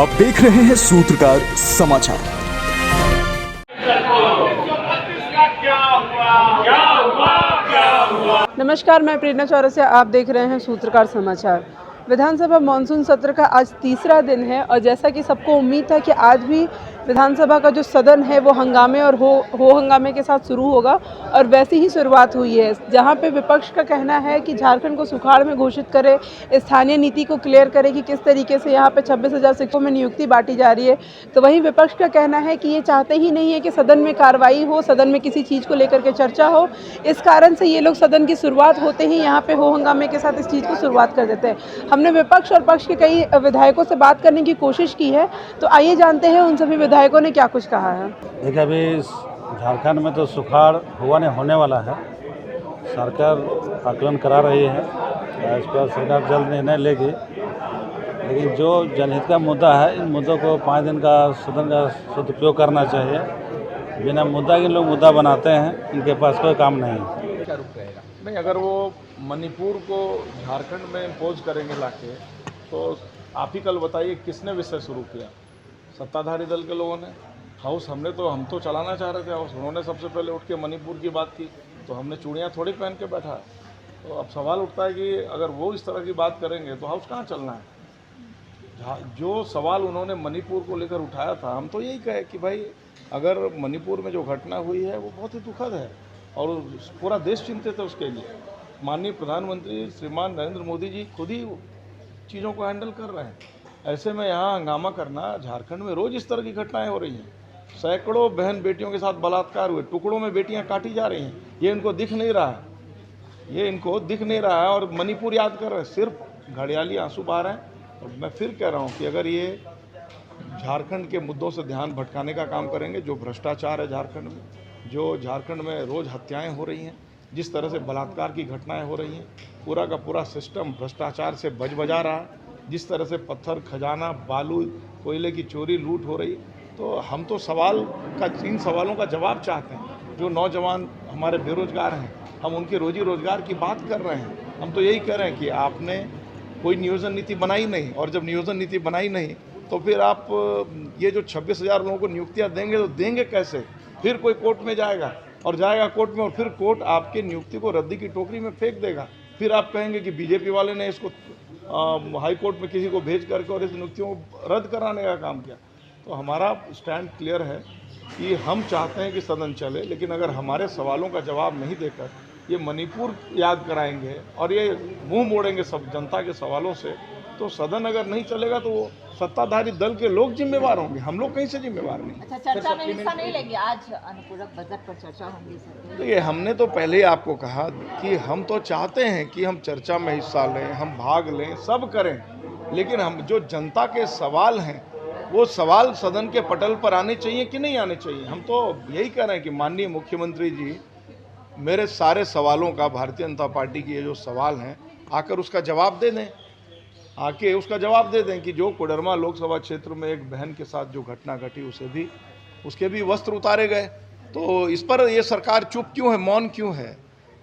आप देख रहे हैं सूत्रकार समाचार। नमस्कार, मैं प्रेरणा चौरसिया, आप देख रहे हैं सूत्रकार समाचार। विधानसभा मानसून सत्र का आज तीसरा दिन है और जैसा कि सबको उम्मीद था कि आज भी विधानसभा का जो सदन है वो हंगामे और हो हंगामे के साथ शुरू होगा और वैसी ही शुरुआत हुई है, जहां पे विपक्ष का कहना है कि झारखंड को सुखाड़ में घोषित करे, स्थानीय नीति को क्लियर करे कि किस तरीके से यहां पे 26,000 शिक्षकों में नियुक्ति बांटी जा रही है। तो वहीं विपक्ष का कहना है कि ये चाहते ही नहीं है कि सदन में कार्रवाई हो, सदन में किसी चीज़ को लेकर के चर्चा हो। इस कारण से ये लोग सदन की शुरुआत होते ही यहाँ पे हो हंगामे के साथ इस चीज़ को शुरुआत कर देते हैं। हमने विपक्ष और पक्ष के कई विधायकों से बात करने की कोशिश की है, तो आइए जानते हैं उन सभी विधायकों ने क्या कुछ कहा है। देखिए, अभी झारखंड में तो सुखाड़ होने वाला है। सरकार आकलन करा रही है, इस पर सरकार जल्द निर्णय लेगी। लेकिन जो जनहित का मुद्दा है, इन मुद्दों को 5 दिन का सदन का सदुपयोग करना चाहिए। बिना मुद्दा के लोग मुद्दा बनाते हैं, इनके पास कोई काम नहीं है। क्या रुक रहेगा? नहीं, अगर वो मणिपुर को झारखंड में इम्पोज करेंगे लाके, तो आप ही कल बताइए किसने विषय शुरू किया? सत्ताधारी दल के लोगों ने। हाउस हम तो चलाना चाह रहे थे हाउस, उन्होंने सबसे पहले उठ के मणिपुर की बात की, तो हमने चूड़ियाँ थोड़ी पहन के बैठा है। तो अब सवाल उठता है कि अगर वो इस तरह की बात करेंगे तो हाउस कहाँ चलना है? जो सवाल उन्होंने मणिपुर को लेकर उठाया था, हम तो यही कहे कि भाई अगर मणिपुर में जो घटना हुई है वो बहुत ही दुखद है और पूरा देश चिंतित है उसके लिए। माननीय प्रधानमंत्री श्रीमान नरेंद्र मोदी जी खुद ही चीज़ों को हैंडल कर रहे हैं। ऐसे में यहाँ हंगामा करना, झारखंड में रोज़ इस तरह की घटनाएं हो रही हैं। सैकड़ों बहन बेटियों के साथ बलात्कार हुए, टुकड़ों में बेटियां काटी जा रही हैं। ये इनको दिख नहीं रहा है, और मणिपुर याद कर रहे हैं, सिर्फ घड़ियाली आंसू बहा रहे हैं। और मैं फिर कह रहा हूँ कि अगर ये झारखंड के मुद्दों से ध्यान भटकाने का काम करेंगे, जो भ्रष्टाचार है झारखंड में, जो झारखंड में रोज़ हत्याएँ हो रही हैं, जिस तरह से बलात्कार की घटनाएं हो रही हैं, पूरा का पूरा सिस्टम भ्रष्टाचार से बजा रहा है, जिस तरह से पत्थर खजाना, बालू, कोयले की चोरी, लूट हो रही है, तो हम तो इन सवालों का जवाब चाहते हैं। जो नौजवान हमारे बेरोजगार हैं, हम उनके रोजी रोजगार की बात कर रहे हैं। हम तो यही कह रहे हैं कि आपने कोई नियोजन नीति बनाई नहीं, और जब नियोजन नीति बनाई नहीं तो फिर आप ये जो 26,000 लोगों को नियुक्तियाँ देंगे तो देंगे कैसे? फिर कोई कोर्ट में जाएगा कोर्ट में, और फिर कोर्ट आपके नियुक्ति को रद्दी की टोकरी में फेंक देगा। फिर आप कहेंगे कि बीजेपी वाले ने इसको हाई कोर्ट में किसी को भेज करके और इस नियुक्तियों को रद्द कराने का काम किया। तो हमारा स्टैंड क्लियर है कि हम चाहते हैं कि सदन चले, लेकिन अगर हमारे सवालों का जवाब नहीं देकर ये मणिपुर याद कराएंगे और ये मुंह मोड़ेंगे सब जनता के सवालों से, तो सदन अगर नहीं चलेगा तो वो सत्ताधारी दल के लोग जिम्मेवार होंगे, हम लोग कहीं से जिम्मेवार नहीं। अच्छा, चर्चा में हिस्सा नहीं लेंगे? आज अनुपूरक बजट पर चर्चा होगी सर। देखिए, हमने तो पहले ही आपको कहा कि हम तो चाहते हैं कि हम चर्चा में हिस्सा लें, हम भाग लें, सब करें, लेकिन हम जो जनता के सवाल हैं वो सवाल सदन के पटल पर आने चाहिए कि नहीं आने चाहिए। हम तो यही कह रहे हैं कि माननीय मुख्यमंत्री जी मेरे सारे सवालों का, भारतीय जनता पार्टी के ये जो सवाल हैं, आकर उसका जवाब दे दें, कि जो कोडरमा लोकसभा क्षेत्र में एक बहन के साथ जो घटना घटी, उसके भी वस्त्र उतारे गए। तो इस पर ये सरकार चुप क्यों है, मौन क्यों है?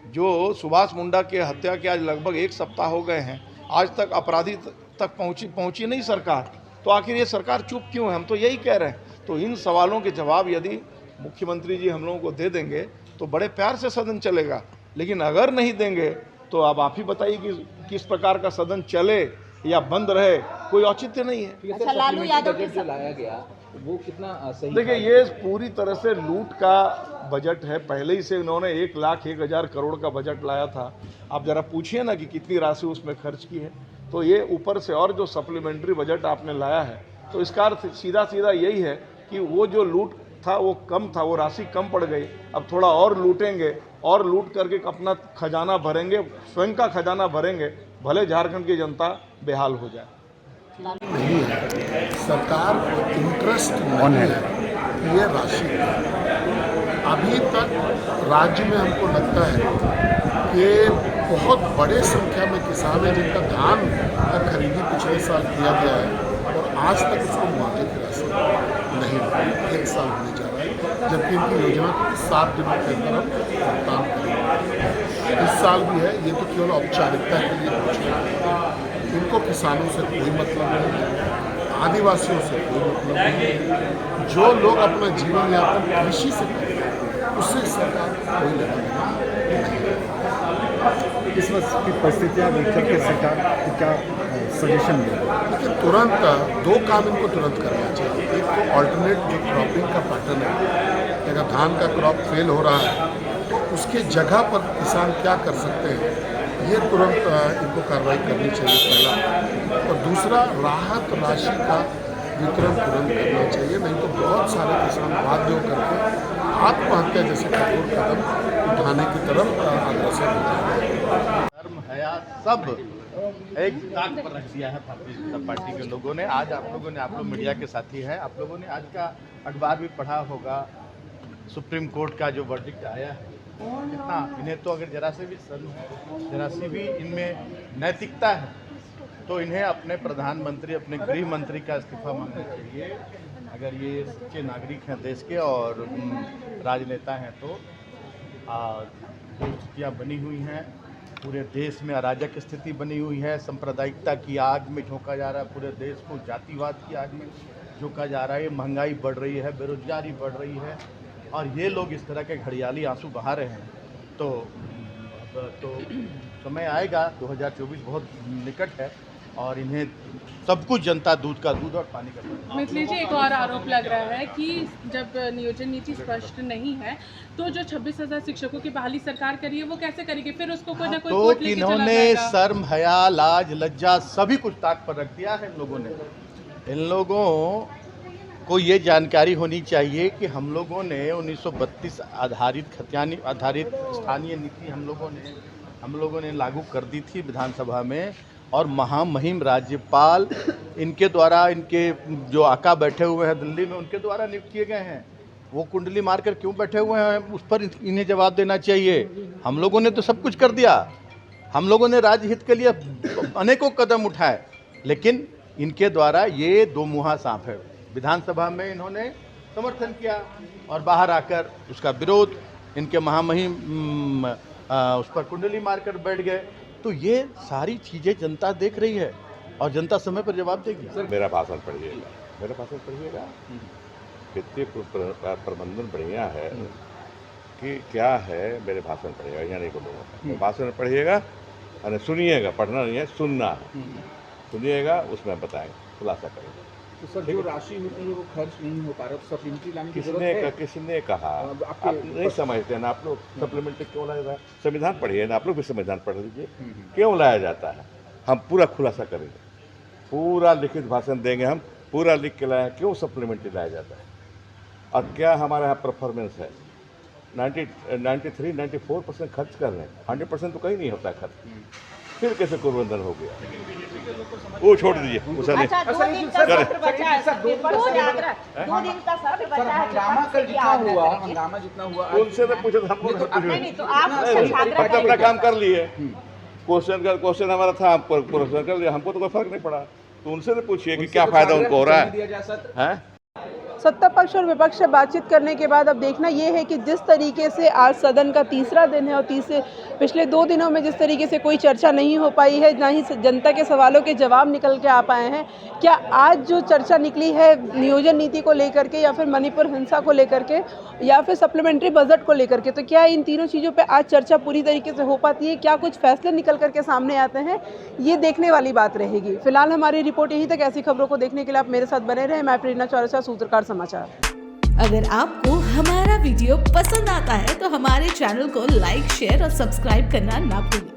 जो सुभाष मुंडा के हत्या के आज लगभग 1 सप्ताह हो गए हैं, आज तक अपराधी तक पहुंची नहीं सरकार, तो आखिर ये सरकार चुप क्यों है? हम तो यही कह रहे हैं। तो इन सवालों के जवाब यदि मुख्यमंत्री जी हम लोगों को दे देंगे तो बड़े प्यार से सदन चलेगा, लेकिन अगर नहीं देंगे तो अब आप ही बताइए कि किस प्रकार का सदन चले या बंद रहे, कोई औचित्य नहीं है। अच्छा, लालू यादव जो लाया गया वो कितना सही? देखिए, ये पूरी तरह से लूट का बजट है। पहले ही से उन्होंने 1,01,000 करोड़ का बजट लाया था। आप जरा पूछिए ना कि कितनी राशि उसमें खर्च की है। तो ये ऊपर से और जो सप्लीमेंट्री बजट आपने लाया है, तो इसका अर्थ सीधा यही है कि वो जो लूट था वो कम था, वो राशि कम पड़ गई। अब थोड़ा और लूटेंगे और लूट करके अपना खजाना भरेंगे, स्वयं का खजाना भरेंगे, भले झारखंड की जनता बेहाल हो जाए। नहीं है, सरकार को इंटरेस्ट नहीं है ये राशि। अभी तक राज्य में हमको लगता है कि बहुत बड़े संख्या में किसान हैं जिनका धान का खरीदी पिछले साल किया गया है और आज तक उसको मुआवजे की राशि नहीं मिली। 1 साल होने जा रहा है, जबकि इनकी योजना 7 दिनों के अंदर हम भुगतान करेंगे। इस साल भी है, ये तो केवल औपचारिकता के लिए कुछ नहीं। इनको किसानों से कोई मतलब नहीं है। आदिवासियों से कोई मतलब नहीं है। जो लोग अपना जीवन यापन कृषि से करते हैं उससे सरकार को कोई लेना देना नहीं है। इस वक्त की परिस्थितियाँ देखकर के सरकार को क्या सजेशन देगा? लेकिन तुरंत दो काम इनको तुरंत करना चाहिए। एक तो ऑल्टरनेट जो क्रॉपिंग का पैटर्न है, अगर धान का क्रॉप फेल हो रहा है तो उसके जगह पर किसान क्या कर सकते हैं, ये तुरंत इनको कार्रवाई करनी चाहिए पहला। और दूसरा, राहत राशि का वितरण तुरंत करना चाहिए, नहीं तो बहुत सारे किसान बाध्य होकर के आत्महत्या जैसे कठोर कदम उठाने की तरफ अग्रसर हो जाएंगे। धर्म हया सब एक ताक पर रख दिया है भारतीय जनता पार्टी के लोगों ने। आज आप लोगों ने, आप लोग मीडिया के साथी हैं, आप लोगों ने आज का अखबार भी पढ़ा होगा, सुप्रीम कोर्ट का जो वर्डिक्ट आया है। कितना इन्हें तो अगर जरा से भी शर्म है, जरा सी भी इनमें नैतिकता है तो इन्हें अपने प्रधानमंत्री, अपने गृह मंत्री का इस्तीफा मांगना चाहिए। अगर ये सच्चे नागरिक हैं देश के और राजनेता हैं तो जो स्थितियाँ बनी हुई हैं, पूरे देश में अराजक स्थिति बनी हुई है, सांप्रदायिकता की आग में झोंका जा रहा है, पूरे देश को जातिवाद की आग में झोंका जा रहा है, महंगाई बढ़ रही है, बेरोजगारी बढ़ रही है, और ये लोग इस तरह के घड़ियाली आंसू बहा रहे हैं। तो समय आएगा, 2024 बहुत निकट है और इन्हें सब कुछ जनता दूध का दूध और पानी का पानी। मिथिलेश जी, एक और आरोप लग रहा है कि जब नियोजन नीति स्पष्ट नहीं है तो जो 26,000 शिक्षकों की बहाली सरकार करी है वो कैसे करेगी? फिर उसको कोई ना कोई तो कोर्ट लेके चला इन्होंने जाएगा। शर्म, हया, लाज, लज्जा सभी कुछ ताक पर रख दिया है इन लोगों ने। इन लोगों को ये जानकारी होनी चाहिए कि हम लोगों ने 1932 आधारित खतियानी आधारित स्थानीय नीति हम लोगों ने लागू कर दी थी विधानसभा में, और महामहिम राज्यपाल इनके द्वारा, इनके जो आका बैठे हुए हैं दिल्ली में, उनके द्वारा नियुक्त किए गए हैं। वो कुंडली मारकर क्यों बैठे हुए हैं, उस पर इन्हें जवाब देना चाहिए। हम लोगों ने तो सब कुछ कर दिया, हम लोगों ने राज्य हित के लिए अनेकों कदम उठाए, लेकिन इनके द्वारा ये दो मुहा सांप है। विधानसभा में इन्होंने समर्थन किया और बाहर आकर उसका विरोध, इनके महामहिम उस पर कुंडली मारकर बैठ गए। तो ये सारी चीज़ें जनता देख रही है और जनता समय पर जवाब देगी। मेरा भाषण पढ़िएगा। वित्तीय प्रबंधन बढ़िया है कि क्या है, मेरे भाषण पढ़िएगा, यहाँ नहीं बोलूँगा। भाषण पढ़िएगा और सुनिएगा, पढ़ना नहीं है, सुनना है। सुनिएगा, उसमें बताएंगे, खुलासा करेंगे। तो सर, जो राशि होती है वो खर्च नहीं हो पा रहा, तो सप्लीमेंट्री लाने की जरूरत है? किसने कहा? आप नहीं समझते हैं ना, आप लोग सप्लीमेंट्री क्यों लाया जाता है? संविधान पढ़िए ना, आप लोग भी संविधान पढ़ लीजिए, क्यों लाया जाता है। हम पूरा खुलासा करेंगे, पूरा लिखित भाषण देंगे, हम पूरा लिख के लाए क्यों सप्लीमेंट्री लाया जाता है और क्या हमारे यहाँ परफॉर्मेंस है। 93-94% खर्च कर रहे हैं, 100% तो कहीं नहीं होता है खर्च। फिर कैसे कुर्बंधन हो गया, वो छोड़ दीजिए। अच्छा, 2 दिन का सत्र बचा है, सर, 2 दिन का सत्र बचा है। हंगामा कल जितना हुआ, हंगामा जितना हुआ, उनसे तो पूछो, हमको नहीं तो आप अपना काम कर लिए। क्वेश्चन हमारा था, हम क्वेश्चन कर लिया, हमको तो कोई फर्क नहीं पड़ा। तो उनसे तो पूछिए कि क्या फायदा उनको हो रहा है। सत्ता पक्ष और विपक्ष से बातचीत करने के बाद अब देखना ये है कि जिस तरीके से आज सदन का तीसरा दिन है और पिछले 2 दिनों में जिस तरीके से कोई चर्चा नहीं हो पाई है, ना ही जनता के सवालों के जवाब निकल के आ पाए हैं, क्या आज जो चर्चा निकली है नियोजन नीति को लेकर के, या फिर मणिपुर हिंसा को लेकर के, या फिर सप्लीमेंट्री बजट को लेकर के, तो क्या इन तीनों चीज़ों पर आज चर्चा पूरी तरीके से हो पाती है? क्या कुछ फैसले निकल करके सामने आते हैं? ये देखने वाली बात रहेगी। फिलहाल हमारी रिपोर्ट यहीं तक। ऐसी खबरों को देखने के लिए आप मेरे साथ बने रहें। मैं प्रेरणा चौरसिया, सूत्रकार समाचार। अगर आपको हमारा वीडियो पसंद आता है तो हमारे चैनल को लाइक, शेयर और सब्सक्राइब करना ना भूलें।